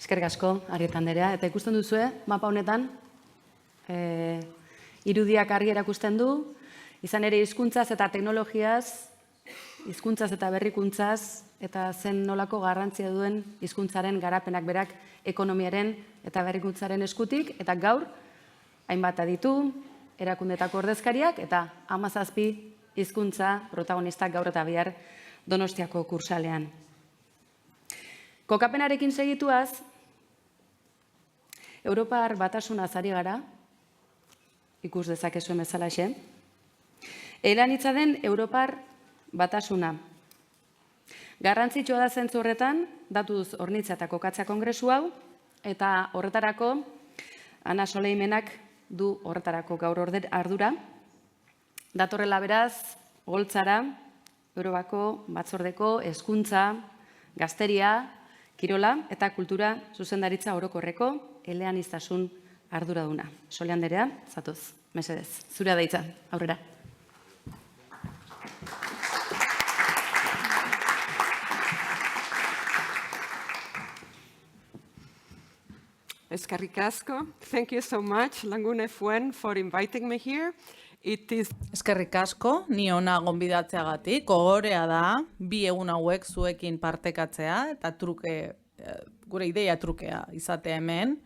Eskerrik asko, Arieta Anderea. Eta ikusten duzue, mapa honetan, irudiak argi erakusten du, izan ere hizkuntzaz eta teknologiaz, hizkuntzaz eta berrikuntzaz, eta zen nolako garrantzia duen hizkuntzaren garapenak berak ekonomiaren eta berrikuntzaren eskutik, eta gaur, hainbat aditu, erakundetako ordezkariak, eta 17 hizkuntza protagonistak gaur eta bihar Donostiako kursalean. Kokapenarekin segituaz, Europar batasunaz ari gara, ikus dezakezuen bezalaxe, eleanitza den Europar batasuna. Garrantzitsua da zentzu horretan, datuz hornitza eta kokatza kongresu hau, eta horretarako, Ana Soleimenak du horretarako gaur ardura. Datorrela beraz, Goltzara, Europako batzordeko hezkuntza, gazteria, kirola eta kultura zuzendaritza orokorreko eleaniztasun arduraduna. Sole Anderea, zatoz, mesedez. Zurea da hitza, aurrera. Eskerrik asko. Thank you so much, Lagune Fuen, for inviting me here. Eskerrik asko, ni ona gonbidatzeagatik, gogorea da, bi egun hauek zuekin partekatzea, eta gure ideia trukea izatea hemen.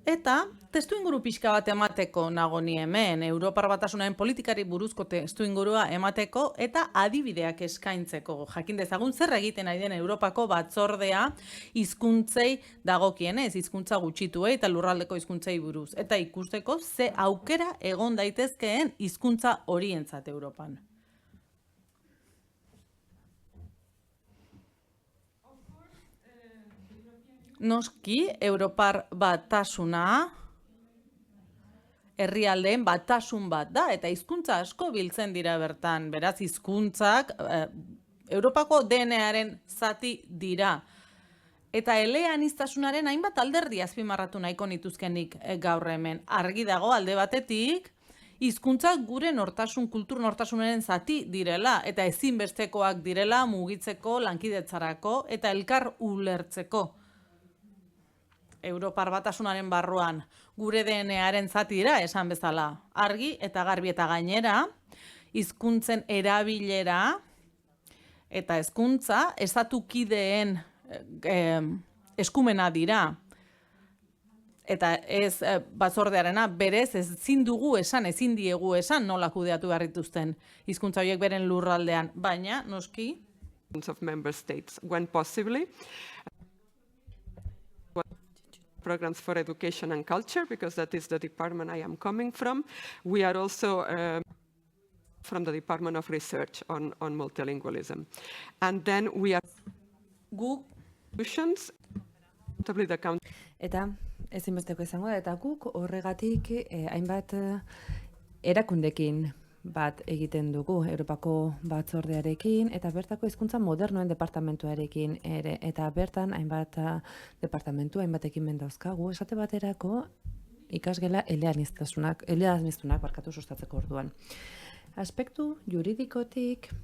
Eta testuinguru pixka bat emateko nago ni hemen, Europar Batasunaren politikari buruzko testuingurua emateko eta adibideak eskaintzeko. Jakin dezagun zer egiten ari den Europako batzordea hizkuntzei dagokienez, hizkuntza gutxituei eta lurraldeko hizkuntzei buruz. Eta ikusteko ze aukera egon daitezkeen hizkuntza horientzat Europan. Noski, Europar batasuna herrialdeen batasun bat da, eta hizkuntza asko biltzen dira bertan. Beraz, hizkuntzak Europako DNA-aren zati dira. Eta eleaniztasunaren hainbat alderdi azpimarratu nahiko nituzkenik gaur hemen. Argi dago alde batetik, hizkuntzak gure nortasun, kultur nortasunaren zati direla, eta ezinbestekoak direla mugitzeko, lankidetzarako, eta elkar ulertzeko. Europar batasunaren barruan gure DNA-aren zati dira, esan bezala. Argi eta garbi eta gainera, hizkuntzen erabilera eta hezkuntza estatukideen eskumena dira. Eta ez batzordearena berez ezin diegu esan nola kudeatu behar dituzten hizkuntza horiek beren lurraldean, baina noski of member states when possibly. Programs for education and culture, because that is the department I am coming from. We are also from the Department of Research on multilingualism. And then we are solutions. Eta ezinbesteko izango da, eta guk horregatik hainbat erakundekin bat egiten dugu Europako batzordearekin eta bertako hizkuntza modernoen departamentuarekin ere, eta bertan hainbat departamentu, hainbat ekimen dauzkagu, esate baterako ikasgela eleaniztunak sustatzeko orduan. Aspektu juridikotik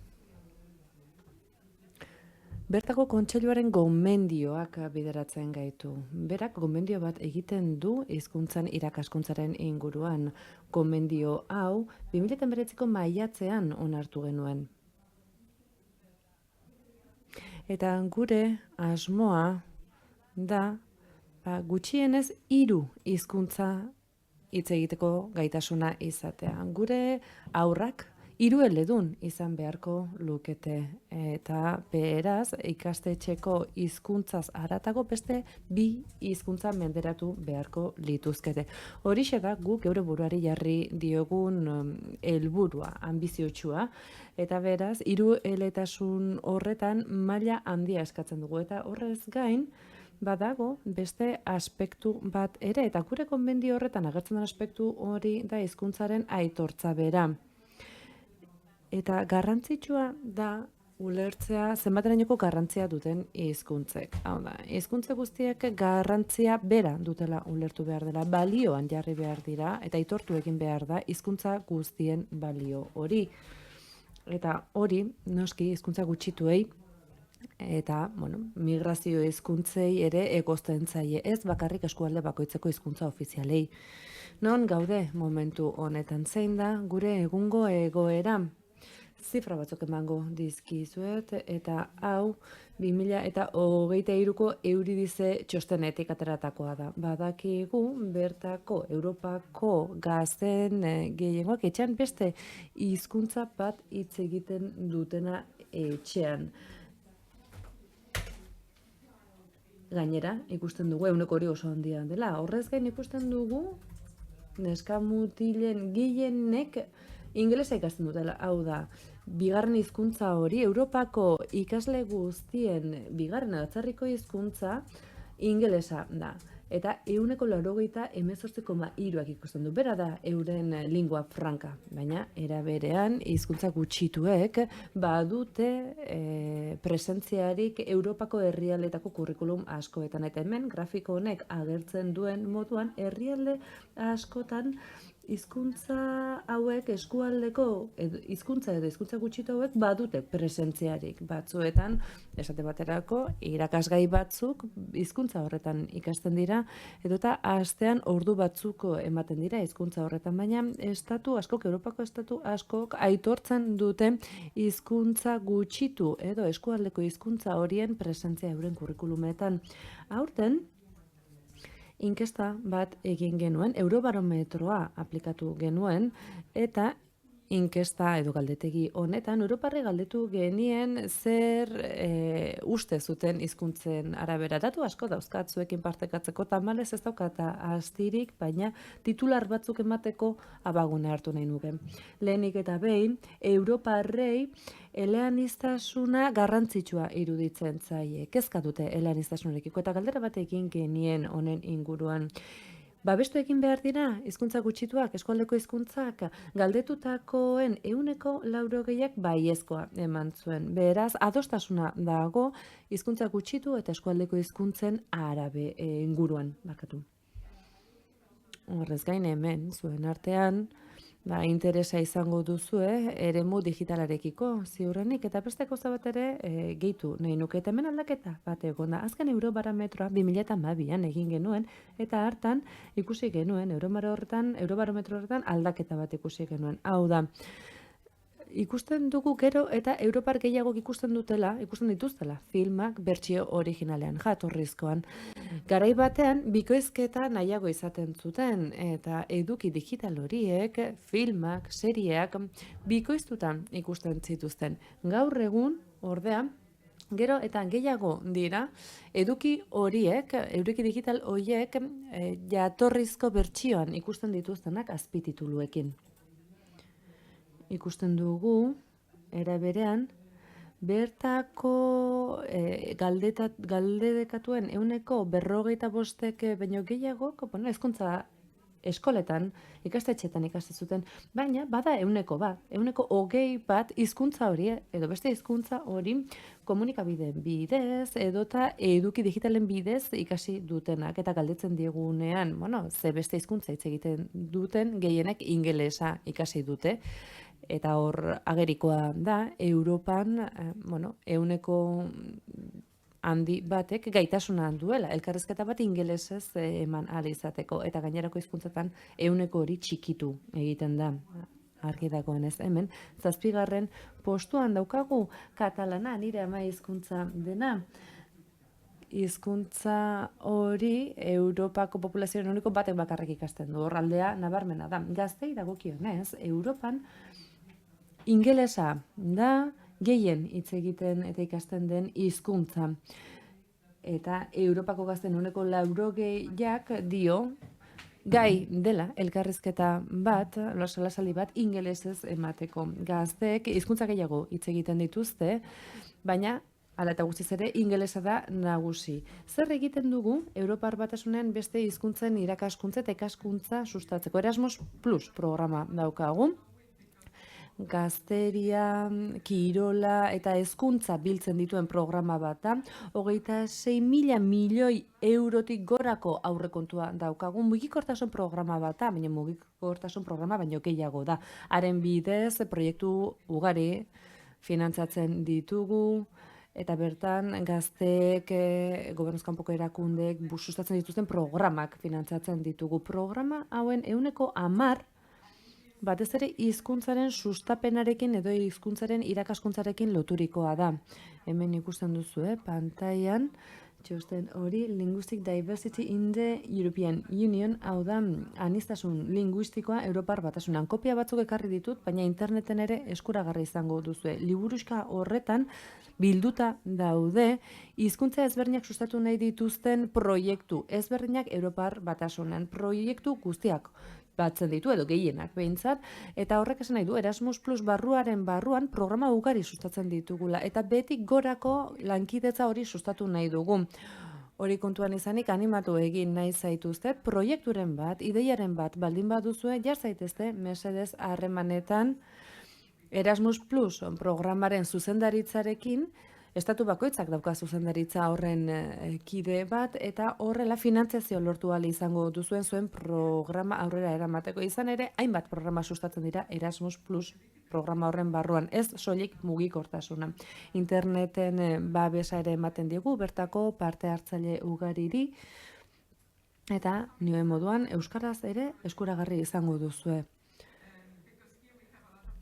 bertako kontseiluaren gomendioak bideratzen gaitu. Berak gomendio bat egiten du hizkuntzan irakaskuntzaren inguruan. Gomendio hau 2009ko maiatzean onartu genuen. Eta gure asmoa da gutxienez 3 hizkuntza hitz egiteko gaitasuna izatea. Gure haurrak 3 eledun izan beharko lukete, eta beraz ikastetxeko hizkuntzaz haratago beste 2 hizkuntza menderatu beharko lituzkete. Horixe da guk geure buruari jarri diogun helburua, anbiziotsua, eta beraz 3 eletasun horretan maila handia eskatzen dugu, eta horrez gain badago beste aspektu bat ere, eta gure konbendio horretan agertzen den aspektu hori da hizkuntzaren aitortza bera. Eta garrantzitsua da ulertzea zenbaterainoko garrantzia duten hizkuntzek. Hau da, hizkuntza guztiek garrantzia bera dutela ulertu behar dela, balioan jarri behar dira, eta aitortu egin behar da hizkuntza guztien balio hori. Eta hori, noski, hizkuntza gutxituei eta, migrazio hizkuntzei ere egozten zaie, ez bakarrik eskualde bakoitzeko hizkuntza ofizialei. Non gaude momentu honetan, zein da gure egungo egoera? Zifra batzuk emango dizkizuet, eta hau 2023ko Euridice txostenetik ateratakoa da. Badakigu bertako Europako gazten gehiengoak etxean beste hizkuntza bat hitz egiten dutena etxean. Gainera, ikusten dugu ehuneko hori oso handia dela. Horrez gain ikusten dugu neska mutilen gehienek ingelesa ikasten dutela. Hau da, bigarren hizkuntza hori, Europako ikasle guztien bigarren atzarriko hizkuntza ingelesa da. Eta 98,3% ikusten du. Bera da euren lingua franca. Baina, era berean, hizkuntza gutxituek badute presentziarik Europako herrialdetako kurrikulum askoetan. Eta hemen, grafiko honek agertzen duen moduan, herrialde askotan hizkuntza hauek eskualdeko hizkuntza edo hizkuntza gutxitu hauek badute presentziarik. Batzuetan, esate baterako, irakasgai batzuk hizkuntza horretan ikasten dira, edota astean ordu batzuko ematen dira hizkuntza horretan, baina estatu askok, Europako estatu askok aitortzen dute hizkuntza gutxitu edo eskualdeko hizkuntza horien presentzia euren kurrikulumetan. Aurten, inkesta bat egin genuen, Eurobarometroa aplikatu genuen, eta inkesta edo galdetegi honetan, Europarri galdetu genien zer uste zuten hizkuntzen arabera. Datu asko dauzkatzuekin partekatzeko, tamalez ez daukata astirik, baina titular batzuk emateko abagune hartu nahi nuke. Lehenik eta behin, Europarrei eleaniztasuna garrantzitsua iruditzen zaie. Kezka dute eleaniztasunarekiko, eta galdera batekin genien honen inguruan. Babestu egin behar dira, hizkuntza gutxituak, eskualdeko hizkuntzak, galdetutakoen 80%ak baiezkoa eman zuen. Beraz, adostasuna dago hizkuntza gutxitu eta eskualdeko hizkuntzen arabe inguruan, barkatu. Horrez gain hemen, zuen artean, interesa izango duzue eremu digitalarekiko ziurrenik, eta beste gauza bat ere gehitu nahi nuke. Eta hemen aldaketa bat egon da. Azken Eurobarometroa 2012an egin genuen, eta hartan ikusi genuen, Eurobarometro horretan aldaketa bat ikusi genuen. Hau da, ikusten dugu gero eta Europar gehiago ikusten dituztela filmak bertsio originalean, jatorrizkoan. Garai batean, bikoizketa nahiago izaten zuten, eta eduki digital horiek, filmak, serieak, bikoiztutan ikusten zituzten. Gaur egun, ordea, gero eta gehiago dira, eduki digital horiek jatorrizko bertsioan ikusten dituztenak azpitituluekin. Ikusten dugu, era berean, bertako galdekatuen 55% baino gehiago, hezkuntza eskoletan, ikastetxetan ikasten zuten, baina bada 20% hizkuntza hori, edo beste hizkuntza hori komunikabideen bidez, edota eduki digitalen bidez ikasi dutenak, eta galdetzen diegunean, ze beste hizkuntza hitz egiten duten, gehienek ingelesa ikasi dute. Eta hor agerikoa da, Europan, 100% handi batek gaitasuna duela, elkarrizketa bat ingelesez eman ahal izateko, eta gainerako hizkuntzetan 100% hori txikitu egiten da. Argi dagoenez hemen, 7. postuan daukagu katalana, nire ama hizkuntza dena. Hizkuntza hori Europako populazioaren ehuneko batek bakarrik ikasten du, horraldea nabarmena da. Gaztei dagokionez, Europan ingelesa da gehien hitz egiten eta ikasten den hizkuntza. Eta Europako gazten 80%ak dio gai dela elkarrizketa bat, solasaldi bat ingelesez emateko. Gazteek hizkuntza gehiago hitz egiten dituzte, baina hala eta guztiz ere ingelesa da nagusi. Zer egiten dugu Europar Batasunean beste hizkuntzen irakaskuntza eta ikaskuntza sustatzeko? Erasmus Plus programa daukagu. Gazteria, kirola eta hezkuntza biltzen dituen programa bat da. 26.000 milioi eurotik gorako aurrekontua daukagu. Mugikortasun programa bat da, baina mugikortasun programa baino gehiago da. Haren bidez, proiektu ugari finantzatzen ditugu, eta bertan gazteek, gobernuz kanpoko erakundeek sustatzen dituzten programak finantzatzen ditugu. Programa hauen 10% batez ere hizkuntzaren sustapenarekin edo hizkuntzaren irakaskuntzarekin loturikoa da. Hemen ikusten duzu, pantailan, txosten hori, Linguistic Diversity in the European Union, hau da, aniztasun linguistikoa Europar Batasunan. Kopia batzuk ekarri ditut, baina interneten ere eskuragarri izango duzue. Liburuxka horretan bilduta daude, hizkuntza ezberdinak sustatu nahi dituzten proiektu ezberdinak Europar Batasunan. Proiektu guztiak batzen ditu, edo gehienak behintzat, eta horrek esan nahi du, Erasmus Plus barruaren barruan programa ugari sustatzen ditugula, eta beti gorako lankidetza hori sustatu nahi dugu. Hori kontuan izanik animatu egin nahi zaituztet, proiekturen bat, ideiaren bat baldin baduzue, jar zaitezte mesedez harremanetan Erasmus Plus programaren zuzendaritzarekin, estatu bakoitzak dauka zuzendaritza horren kide bat, eta horrela finantziazio lortu ahal izango duzuen zuen programa aurrera eramateko. Izan ere, hainbat programa sustatzen dira Erasmus Plus programa horren barruan, ez soilik mugikortasuna. Interneten babesa ere ematen diegu, bertako parte hartzaile ugariri, eta nioen moduan euskaraz ere eskuragarri izango duzue.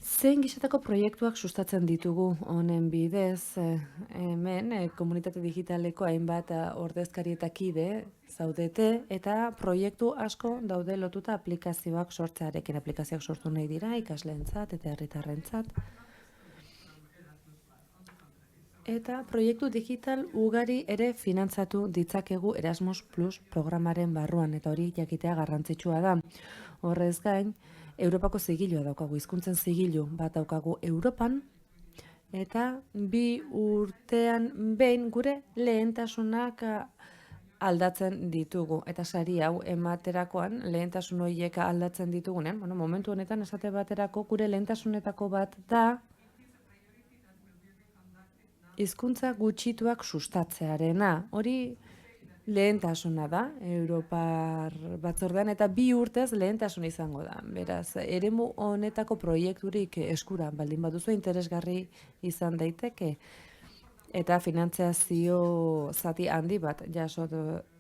Zein gisatako proiektuak sustatzen ditugu honen bidez, hemen komunitate digitaleko hainbat ordezkari eta kide zaudete, eta proiektu asko daude lotuta aplikazioak sortzearekin. Aplikazioak sortu nahi dira ikasleentzat eta herritarrentzat. Eta proiektu digital ugari ere finantzatu ditzakegu Erasmus Plus programaren barruan, eta hori jakitea garrantzitsua da. Horrez gain, Europako zigilua daukagu, hizkuntzen zigilu bat daukagu Europan, eta 2 urtean behin gure lehentasunak aldatzen ditugu. Eta sari hau ematerakoan, lehentasun horiek aldatzen ditugunean, momentu honetan esate baterako gure lehentasunetako bat da hizkuntza gutxituak sustatzearena. Hori lehentasuna da, Europar batzordean, eta 2 urtez lehentasun izango da. Beraz, eremu honetako proiekturik eskura baldin baduzu interesgarri izan daiteke, eta finantziazio zati handi bat jaso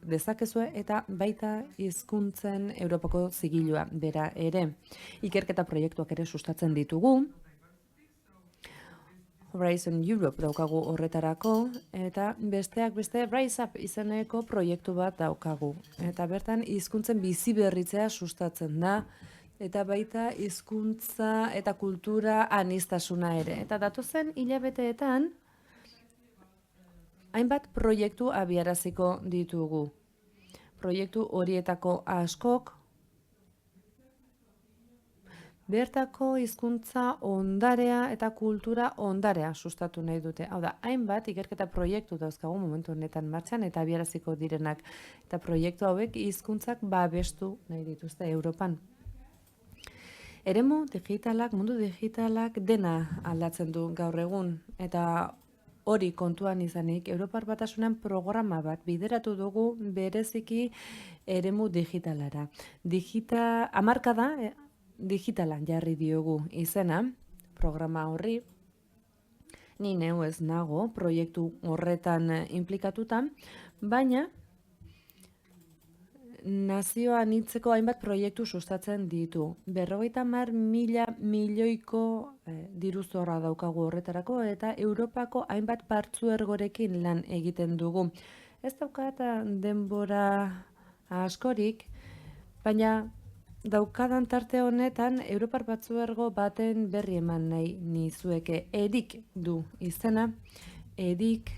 dezakezue, eta baita hizkuntzen Europako zigilua bera ere. Ikerketa proiektuak ere sustatzen ditugu, Horizon Europe daukagu horretarako, eta besteak beste Rise Up izeneko proiektu bat daukagu. Eta bertan hizkuntzen bizi berritzea sustatzen da, eta baita hizkuntza eta kultura aniztasuna ere. Eta datozen hilabeteetan hainbat proiektu abiaraziko ditugu. Proiektu horietako askok bertako hizkuntza ondarea eta kultura ondarea sustatu nahi dute. Hau da, hainbat ikerketa proiektu dauzkagu momentu honetan martxan eta abiaraziko direnak. Eta proiektu hauek hizkuntzak babestu nahi dituzte Europan. Eremu digitalak, mundu digitalak dena aldatzen du gaur egun. Eta hori kontuan izanik, Europar Batasunan programa bat bideratu dugu bereziki eremu digitalara. Hamarkada digitalan jarri diogu izena, programa horri. Ni neu ez nago proiektu horretan implikatuta, baina nazio anitzeko hainbat proiektu sustatzen ditu. 50.000 milioiko diru zorra daukagu horretarako, eta Europako hainbat partzuergorekin lan egiten dugu. Ez daukat denbora askorik, baina daukadan tarte honetan Europar Batzuergo baten berri eman nahi nizueke. EDIC du izena. EDIC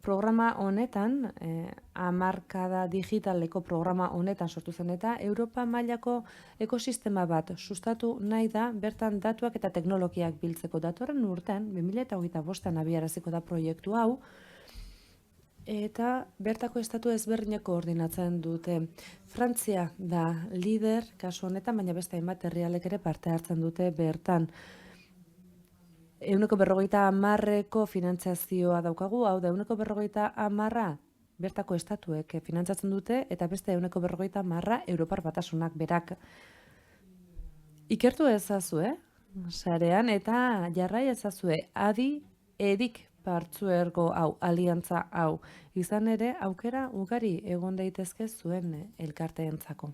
programa honetan, hamarkada digitaleko programa honetan sortu zen, eta Europa mailako ekosistema bat sustatu nahi da, bertan datuak eta teknologiak biltzeko. Datorren urtean, 2025an abiaraziko da proiektu hau, eta bertako estatu ezberdinak koordinatzen dute. Frantzia da lider kasu honetan, baina beste hainbat herrialek ere parte hartzen dute bertan. 150ko finantziazioa daukagu, hau da 150 bertako estatuek finantzatzen dute, eta beste 150 Europar Batasunak berak. Ikertu ezazu, sarean eta jarrai ezazue adi edik partzuergo hau, aliantza hau. Izan ere, aukera ugari egon daitezke zuen elkarteentzako.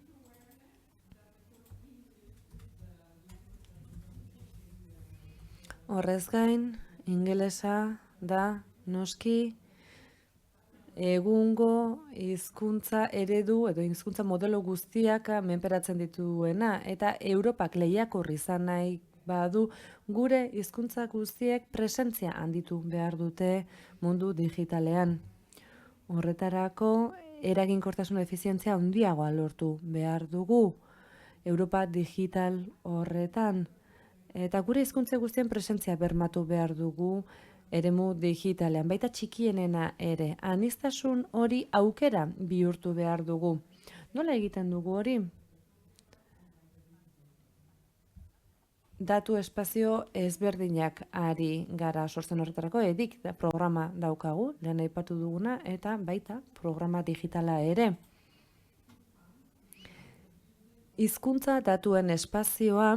Horrez gain, ingelesa da noski egungo hizkuntza eredu edo hizkuntza modelo guztiak menperatzen dituena eta Europak lehiakor izan nahi badu gure hizkuntza guztiek presentzia handitu behar dute mundu digitalean. Horretarako eraginkortasun efizientzia handiagoa lortu behar dugu Europa digital horretan. Eta gure hizkuntza guztien presentzia bermatu behar dugu eremu digitalean, baita txikienena ere. Aniztasun hori aukera bihurtu behar dugu. Nola egiten dugu hori? Datu espazio ezberdinak ari gara sortzen horretarako, edik programa daukagu, lehen aipatu duguna, eta baita programa digitala ere. Hizkuntza datuen espazioa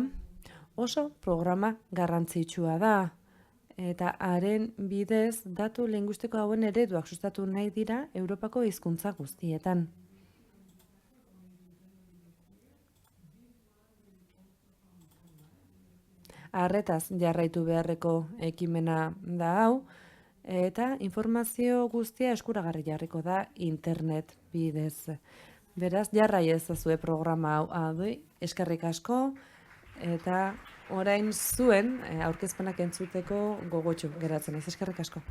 oso programa garrantzitsua da, eta haren bidez datu linguistiko hauen ereduak sustatu nahi dira Europako hizkuntza guztietan. Arretaz jarraitu beharreko ekimena da hau, eta informazio guztia eskuragarri jarriko da internet bidez. Beraz, jarrai ezazue programa hau, eskerrik asko, eta orain zuen aurkezpenak entzuteko gogotsu geratzen ez, eskerrik asko.